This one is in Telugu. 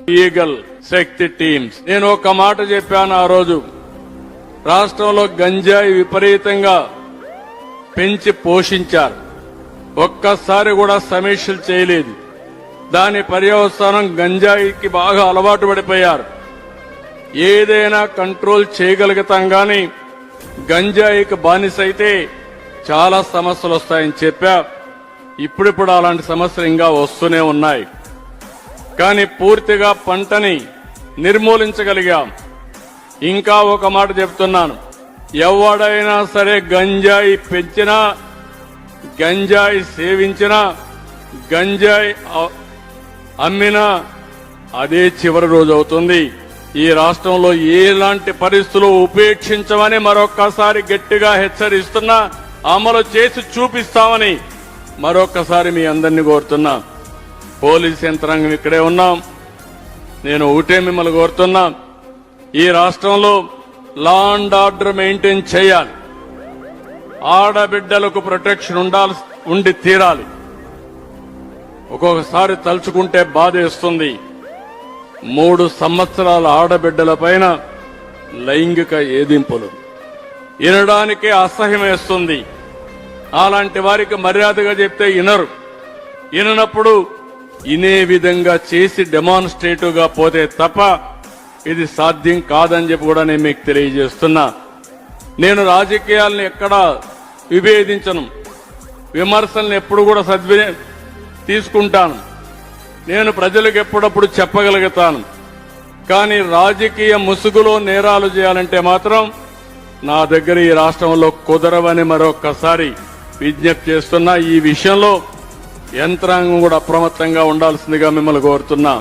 ఈగల్ శక్తి టీమ్స్. నేను ఒక మాట చెప్పాను ఆ రోజు, రాష్ట్రంలో గంజాయి విపరీతంగా పెంచి పోషించారు. ఒక్కసారి కూడా సమీక్షలు చేయలేదు. దాని పర్యవసానం గంజాయికి బాగా అలవాటు పడిపోయారు. ఏదైనా కంట్రోల్ చేయగలుగుతాం గాని గంజాయికి బానిసైతే చాలా సమస్యలు వస్తాయని చెప్పా. ఇప్పుడిప్పుడు అలాంటి సమస్యలు ఇంకా వస్తూనే ఉన్నాయి. కానీ పూర్తిగా పంటని నిర్మూలించగలిగాం. ఇంకా ఒక మాట చెప్తున్నాను, ఎవడైనా సరే గంజాయి పెంచినా, గంజాయి సేవించినా, గంజాయి అమ్మినా అదే చివరి రోజు అవుతుంది. ఈ రాష్ట్రంలో ఎలాంటి పరిస్థితులు ఉపేక్షించమని మరొక్కసారి గట్టిగా హెచ్చరిస్తున్నా, అమలు చేసి చూపిస్తామని మరొక్కసారి మీ అందరినీ కోరుతున్నా. పోలీస్ యంత్రాంగం ఇక్కడే ఉన్నాం. నేను ఒకటే మిమ్మల్ని కోరుతున్నా, ఈ రాష్ట్రంలో లా అండ్ ఆర్డర్ మెయింటైన్ చేయాలి. ఆడబిడ్డలకు ప్రొటెక్షన్ ఉండి తీరాలి. ఒక్కొక్కసారి తలుచుకుంటే బాధేస్తుంది. 3 సంవత్సరాల ఆడబిడ్డల పైన లైంగిక ఏదింపులు వినడానికే అసహ్యం వేస్తుంది. అలాంటి వారికి మర్యాదగా చెప్తే వినరు. విననప్పుడు ఇనే విధంగా చేసి డెమాన్స్ట్రేటివ్ గా పోతే తప్ప ఇది సాధ్యం కాదని చెప్పి కూడా నేను మీకు తెలియజేస్తున్నా. నేను రాజకీయాలను ఎక్కడా విభేదించను, విమర్శలను ఎప్పుడు కూడా తీసుకుంటాను. నేను ప్రజలకు ఎప్పుడప్పుడు చెప్పగలుగుతాను. కానీ రాజకీయ ముసుగులో నేరాలు చేయాలంటే మాత్రం నా దగ్గర ఈ రాష్ట్రంలో కుదరవని మరొక్కసారి విజ్ఞప్తి చేస్తున్నా. ఈ విషయంలో యంత్రాంగం కూడా అప్రమత్తంగా ఉండాల్సిందిగా మిమ్మల్ని కోరుతున్నా.